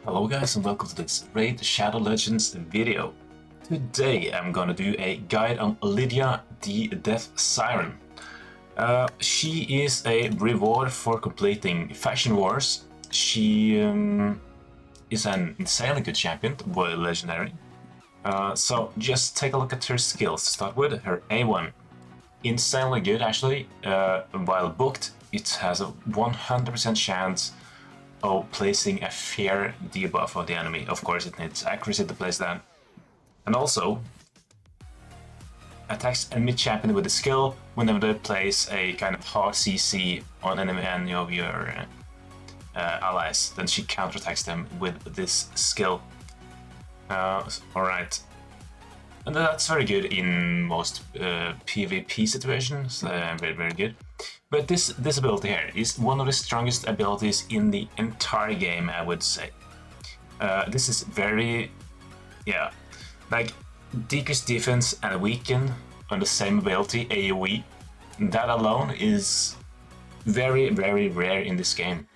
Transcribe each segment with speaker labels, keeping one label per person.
Speaker 1: Hello guys and welcome to this Raid Shadow Legends video. Today I'm gonna do a guide on Lydia the Deathsiren. She is a reward for completing Fashion Wars. She is an insanely good champion, legendary. So just take a look at her skills. To start with, her A1. Insanely good actually. While booked, it has a 100% chance of placing a fair debuff on the enemy. Of course, it needs accuracy to place that. And also, attacks enemy champion with a skill whenever they place a kind of hard CC on any of your allies. Then she counterattacks them with this skill. Alright. And that's very good in most PvP situations. Very, very good. But this ability here is one of the strongest abilities in the entire game, I would say. This is very, like decrease defense and weaken on the same ability, AoE. That alone is very, very rare in this game.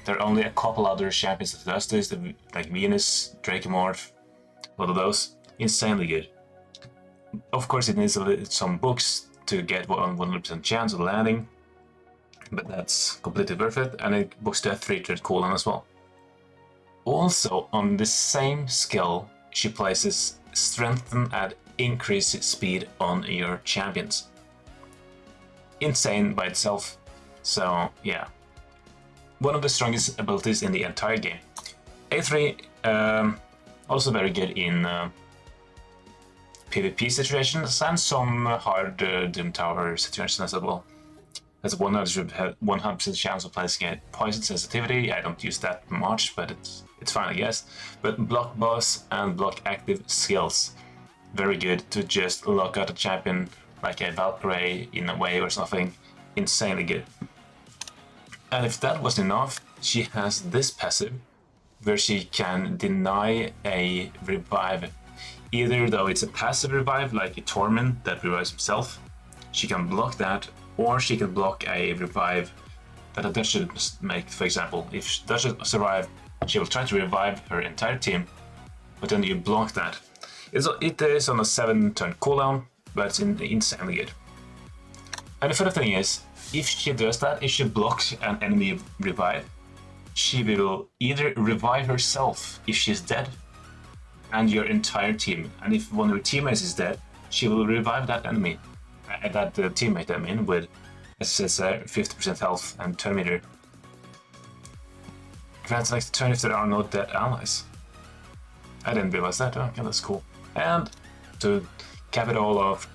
Speaker 1: There are only a couple other champions that does this, like Venus, Dracomorph, all of those. Insanely good. Of course, it needs some books to get 100% chance of landing, but that's completely worth it, and it books to a 3-turret cooldown as well. Also, on the same skill, she places strengthen and increase speed on your champions. Insane by itself, so yeah. One of the strongest abilities in the entire game. A3, also very good in PvP situations and some hard Doom Tower situations as well. There's a 100% chance of placing a poison sensitivity. I don't use that much, but it's fine, I guess. But block boss and block active skills, very good to just lock out a champion like a Valkyrie in a wave or something. Insanely good. And if that wasn't enough, she has this passive where she can deny a revive. Either though it's a passive revive like a Torment that revives himself, she can block that, or she can block a revive that a Dutch should make. For example, if Dutch survive, she will try to revive her entire team, but then you block that. It is on a 7-turn cooldown, but it's insanely good. And the funny thing is, if she does that, if she blocks an enemy revive, she will either revive herself if she's dead, and your entire team. And if one of your teammates is dead, she will revive that enemy, that teammate I mean, with, as it says, 50% health and turn meter. Grants like the turn if there are no dead allies. I didn't realize that. Okay, that's cool. And to cap it all off,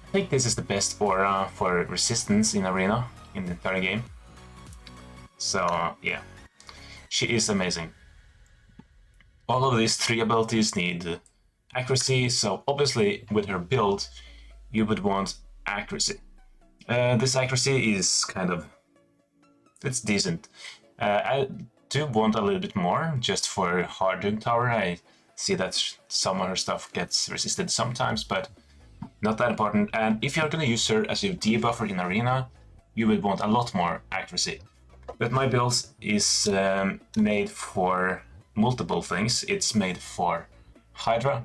Speaker 1: I think this is the best aura for resistance in Arena in the entire game. So yeah, she is amazing. All of these three abilities need accuracy, so obviously with her build, you would want accuracy. This accuracy is kind of, it's decent. I do want a little bit more, just for hard Doom Tower. I see that some of her stuff gets resisted sometimes, but not that important. And if you're going to use her as your debuffer in Arena, you would want a lot more accuracy. But my build is made for multiple things. It's made for Hydra.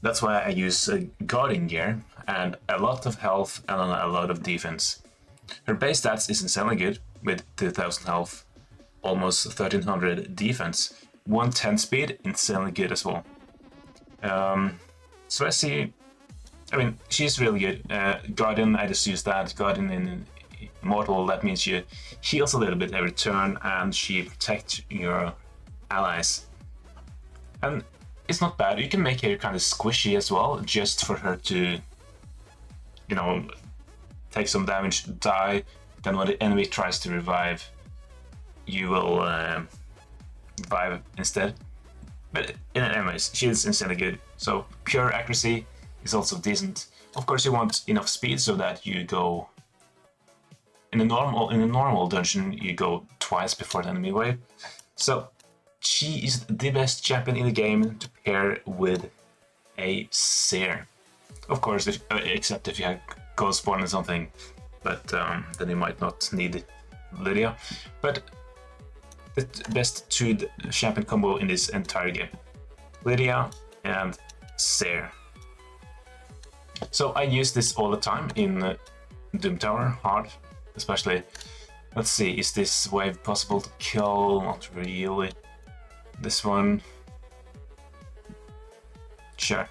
Speaker 1: That's why I use Guardian gear and a lot of health and a lot of defense. Her base stats is insanely good with 2000 health, almost 1300 defense, 110 speed, insanely good as well. So I mean, she's really good. Guardian, I just use that. Guardian in Immortal, that means she heals a little bit every turn and she protects your allies. And it's not bad. You can make her kind of squishy as well, just for her to, you know, take some damage, die. Then when the enemy tries to revive, you will revive instead. But anyways, she is insanely good. So pure accuracy is also decent. Of course, you want enough speed so that you go in a normal dungeon. You go twice before the enemy wave. So she is the best champion in the game to pair with a Seer. Of course, except if you have Ghost Spawn or something, but then you might not need Lydia. But the best 2 champion combo in this entire game. Lydia and Seer. So I use this all the time in Doom Tower, hard, especially. Let's see, is this wave possible to kill? Not really. This one. Sure.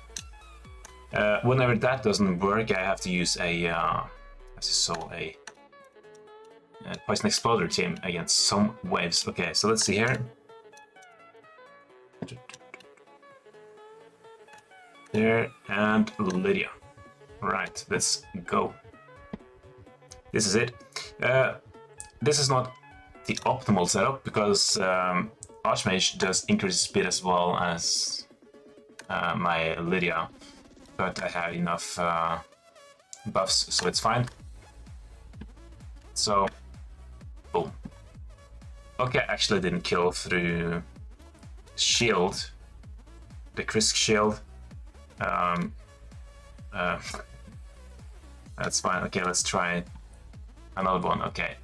Speaker 1: Whenever that doesn't work, I have to use a, as you saw, a Poison Exploder team against some waves. Okay, so let's see here. There, and Lydia. Right, let's go. This is it. This is not the optimal setup because Archmage does increase speed as well as my Lydia, but I have enough buffs, so it's fine. So, boom. Okay, actually didn't kill through shield, the Krisk shield. That's fine. Okay, let's try another one. Okay,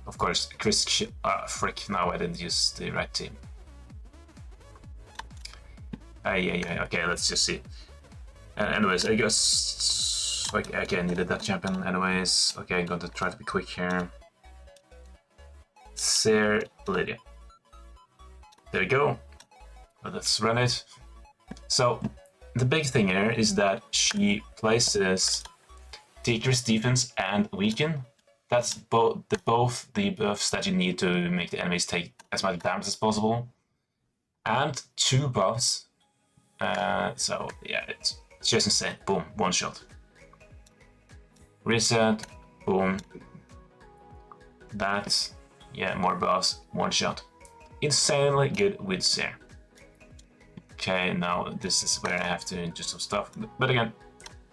Speaker 1: of course, Krisk shield. Frick! Now I didn't use the right team. Okay, let's just see. Anyways, I guess okay, I needed that champion. Anyways, okay, I'm going to try to be quick here. Seer, Lydia. There you go. Let's run it. So the big thing here is that she places decrease defense and weaken. That's both the buffs that you need to make the enemies take as much damage as possible, and 2 buffs. So yeah, it's just insane. Boom, 1 shot. Reset, boom. That, yeah, more buffs, 1 shot. Insanely good with Seer. Okay, now this is where I have to do some stuff. But again,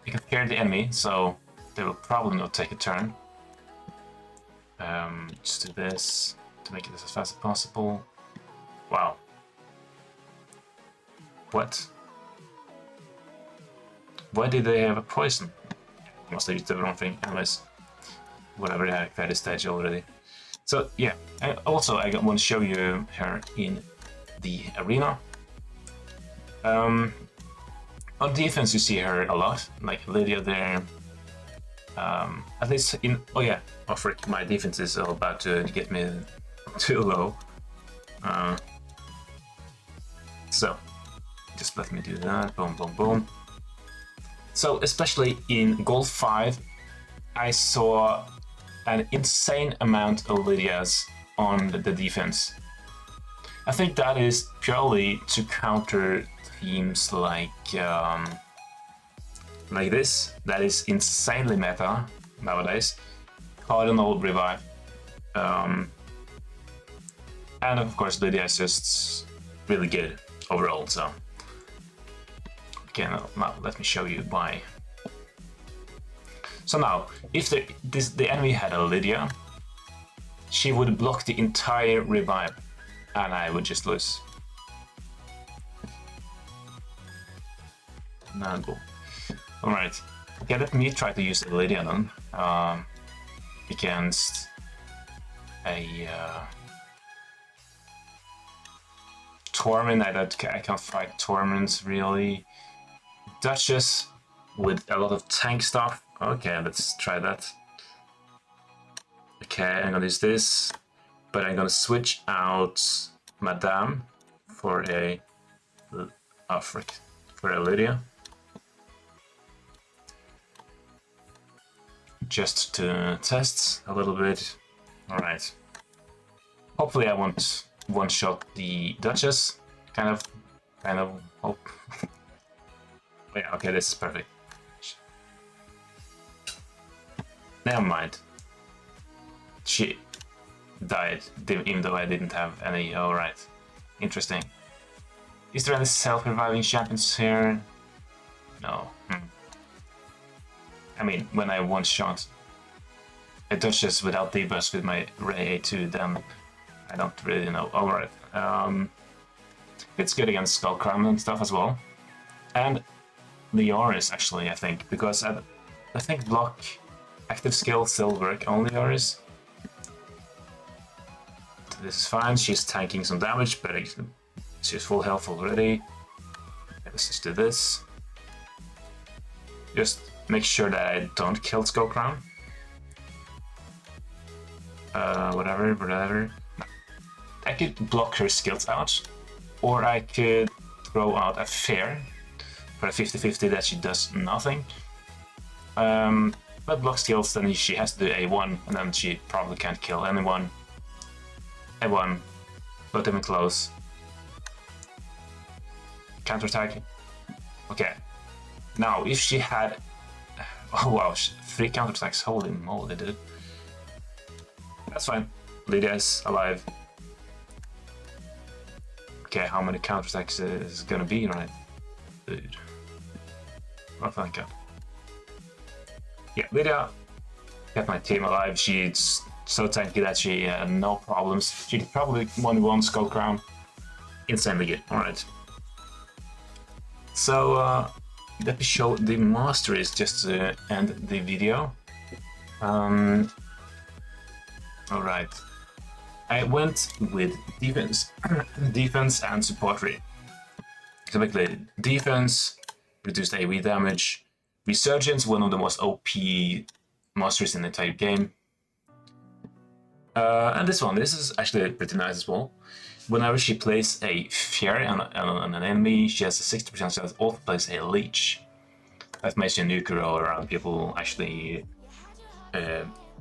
Speaker 1: you can scare the enemy, so they will probably not take a turn. Just do this to make it as fast as possible. Wow. What? Why did they have a poison? Must have used the wrong thing. Anyways, whatever, I had this stage already. So yeah, I want to show you her in the arena. On defense, you see her a lot, like Lydia there. At least in frick, my defense is all about to get me too low. So just let me do that. Boom, boom, boom. So especially in Gold 5, I saw an insane amount of Lydias on the defense. I think that is purely to counter teams like this. That is insanely meta nowadays. Cardinal Revive. And of course Lydia is just really good overall, so. Okay, now let me show you why. So now, if the enemy had a Lydia, she would block the entire revive, and I would just lose. Now boom. Alright, okay, let me try to use the Lydia then, against a Torment. I can't fight Torments really. Duchess with a lot of tank stuff. Okay, let's try that. Okay, I'm gonna use this, but I'm gonna switch out Madame for a for a Lydia, just to test a little bit. All right. Hopefully, I won't one-shot the Duchess. Kind of hope. Yeah. Okay, this is perfect. Never mind. She died, even though I didn't have any. Alright. Interesting. Is there any self-reviving champions here? No. I mean, when I one-shot a Duchess without debuffs with my Ray A2, then I don't really know. Alright. It's good against Skullcrown and stuff as well. And the Auris, actually, I think, because I think block active skill still work on the Auris. this is fine. She's tanking some damage, but she's full health already. Let's just do this. Just make sure that I don't kill Skull Crown. Whatever. I could block her skills out, or I could throw out a fair for a 50-50 that she does nothing. But block skills, then she has to do A1, and then she probably can't kill anyone. A1, not even close. Counterattack. Okay. Now, if she had... Oh wow, 3 counterattacks, holy moly, dude. That's fine. Lydia is alive. Okay, how many counterattacks is gonna be, right? Dude. Oh, thank God. Yeah, Lydia kept my team alive. She's so tanky that she had no problems. She probably won 1 Skull Crown. Insanely good. Alright. So, let me show the masteries just to end the video. Alright. I went with defense, defense and support tree. So basically, defense, reduced AoE damage, Resurgence, one of the most OP masteries in the entire game. And this is actually pretty nice as well. Whenever she plays a Fear on an enemy, she has a 60% chance to also place a Leech. That makes you nuke all around people actually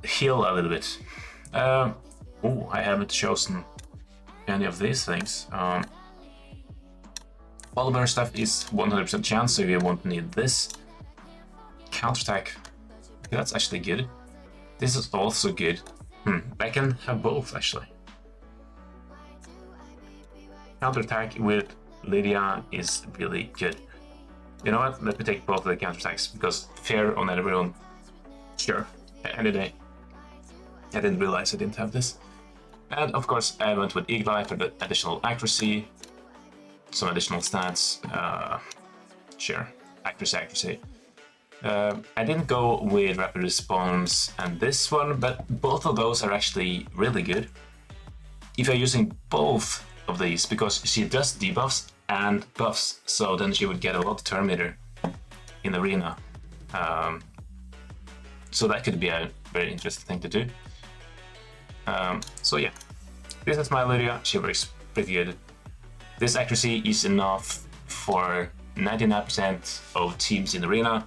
Speaker 1: heal a little bit. Oh, I haven't chosen any of these things. Polymer stuff is 100% chance, so you won't need this. Counterattack, that's actually good. This is also good. I can have both actually. Counterattack with Lydia is really good. You know what? Let me take both of the counterattacks because fair on everyone. Sure, any day. I didn't realize I didn't have this. And of course, I went with Eagle Eye for the additional accuracy, some additional stats. Sure, accuracy. I didn't go with rapid response and this one, but both of those are actually really good. If you're using both of these, because she does debuffs and buffs, so then she would get a lot of turn meter in the arena. So that could be a very interesting thing to do. So yeah, this is my Lydia. She works pretty good. This accuracy is enough for 99% of teams in the arena,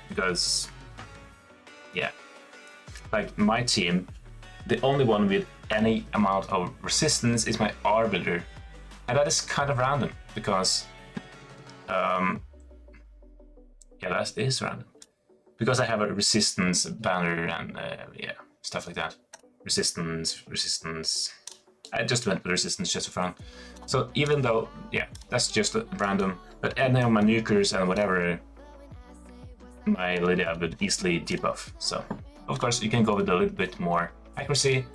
Speaker 1: because yeah, like my team, the only one with any amount of resistance is my Arbiter, and that is kind of random because yeah, that is random because I have a resistance banner and yeah, stuff like that. Resistance. I just went with resistance just for fun. So even though, yeah, that's just random, but any of my nukers and whatever, my Lydia would easily debuff. So of course you can go with a little bit more accuracy,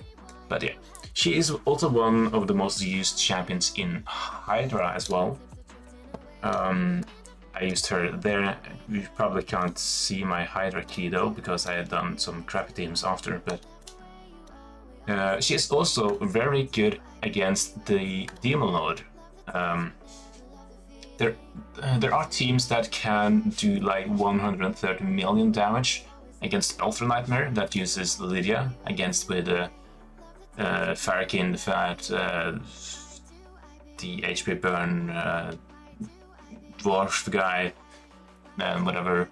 Speaker 1: but yeah, she is also one of the most used champions in Hydra as well. I used her there. You probably can't see my Hydra key though, because I had done some crappy teams after, but she is also very good against the Demon Lord. There are teams that can do like 130 million damage against Ultra Nightmare that uses Lydia against with Farrakin, Fat, the HP burn, Dwarf guy, and whatever.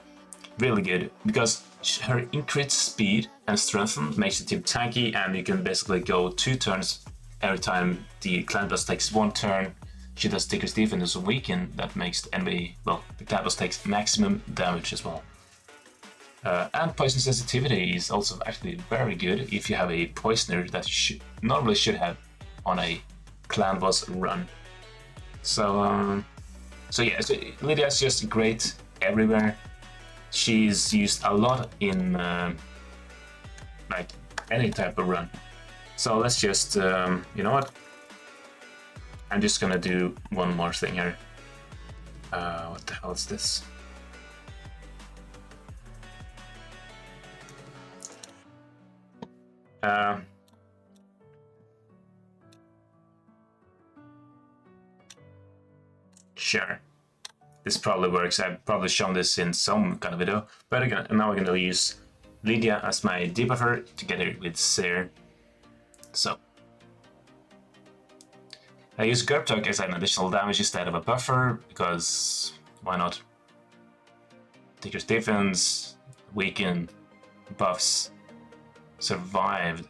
Speaker 1: Really good because her increased speed and strength makes the team tanky, and you can basically go 2 turns every time the clan boss takes 1 turn. She does Ticker's defense weaken, that makes the enemy, well, the clan boss takes maximum damage as well. And poison sensitivity is also actually very good if you have a poisoner that you normally should have on a clan boss run. So yeah, so Lydia is just great everywhere. She's used a lot in like any type of run. So let's just, you know what? I'm just gonna do one more thing here. What the hell is this? Sure. This probably works. I've probably shown this in some kind of video. But again, now we're going to use Lydia as my debuffer together with Seer. So I use Gerptug as an additional damage instead of a buffer, because why not? Taker's defense, weaken, buffs, survived.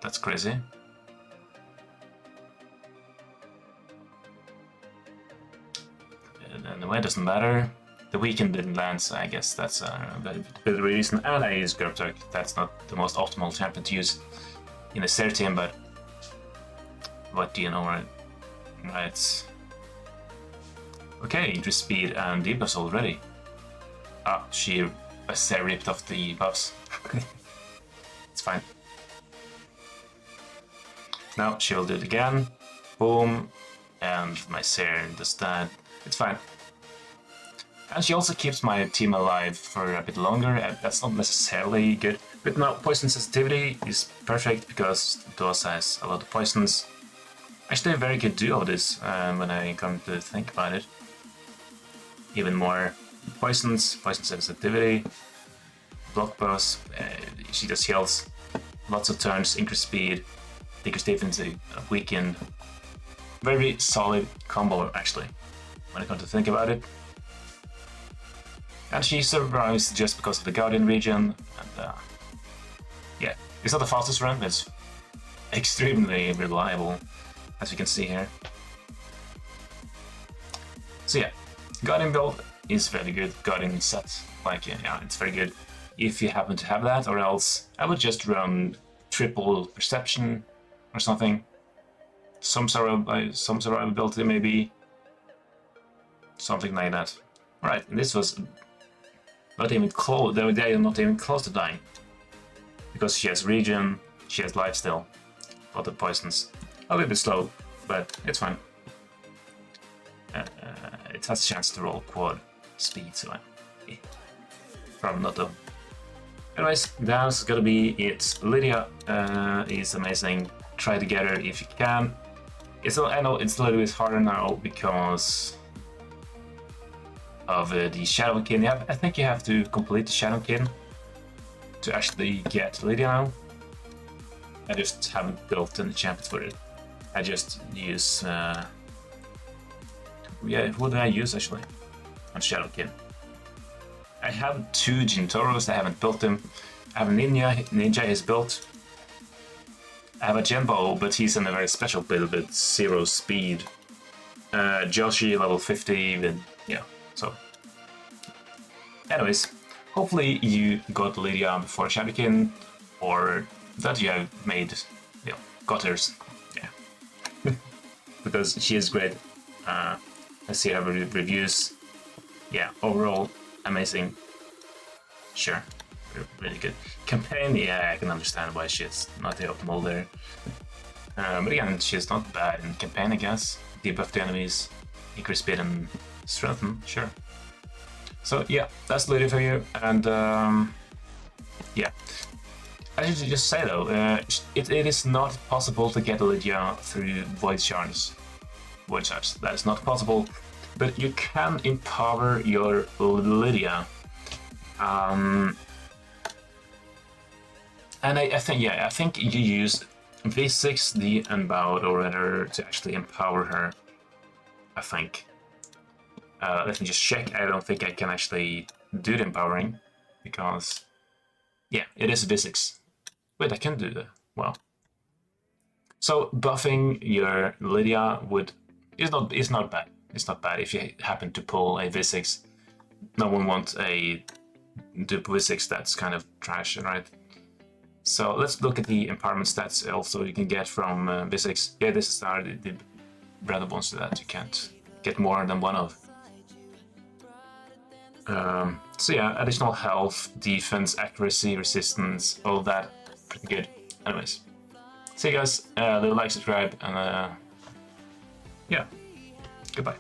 Speaker 1: That's crazy. And anyway, it doesn't matter. The weaken didn't land, so I guess that's a very good reason. And I use Gerptug. That's not the most optimal champion to use in a Seer team, but what do you know, right? Right. Okay, increased speed and debuffs already. Ah, she ripped off the buffs. It's fine. Now she will do it again. Boom. And my Seer does that. It's fine. And she also keeps my team alive for a bit longer. That's not necessarily good. But now poison sensitivity is perfect because Dosa has a lot of poisons. Actually a very good duo this when I come to think about it. Even more poisons, poison sensitivity, block bows, she just heals. Lots of turns, increased speed, decreased defense, weakened. Very solid combo actually, when I come to think about it. And she survives just because of the Guardian region, and yeah, it's not the fastest run, but it's extremely reliable, as you can see here. So yeah, Guardian build is very good. Guardian set, like yeah, it's very good if you happen to have that, or else I would just run triple perception or something. Some survivability maybe, something like that. Right, and this was not even close. They are not even close to dying because she has regen, she has life still, a lot of poisons. A little bit slow, but it's fine. It has a chance to roll quad speed, so probably not though. Anyways, that's gonna be it. Lydia is amazing. Try to get her if you can. I know it's a little bit harder now because of the Shadowkin. I think you have to complete the Shadowkin to actually get Lydia now. I just haven't built any champions for it. I just use yeah, who do I use actually on Shadowkin? I have 2 Jintoros, I haven't built them. I have a Ninja is built. I have a Genbo, but he's in a very special build with 0 speed. Joshi level 50 with, yeah, so. Anyways, hopefully you got Lydia before Shadowkin, or that you have made, you know, got hers, yeah. Because she is great. I see her reviews. Yeah, overall, amazing. Sure, really good. Campaign, yeah, I can understand why she's not the optimal there. But again, she's not bad in campaign, I guess. Debuff the enemies, increase speed and strengthen, sure. So yeah, that's Lydia for you, and yeah. I should just say though, it is not possible to get Lydia through Void Shards. That is not possible, but you can empower your Lydia. And I think you use V6, the Unbowed, or whatever, to actually empower her. I think. Let me just check. I don't think I can actually do the empowering, because yeah, it is V6. Wait, I can do that. Well, so buffing your Lydia is not bad. It's not bad if you happen to pull a V6. No one wants a dupe V6 that's kind of trash, right? So let's look at the empowerment stats also you can get from V6. Yeah, this are the random ones that you can't get more than one of. So yeah, additional health, defense, accuracy, resistance, all of that, pretty good. Anyways, see you guys, leave a like, subscribe, and yeah, goodbye.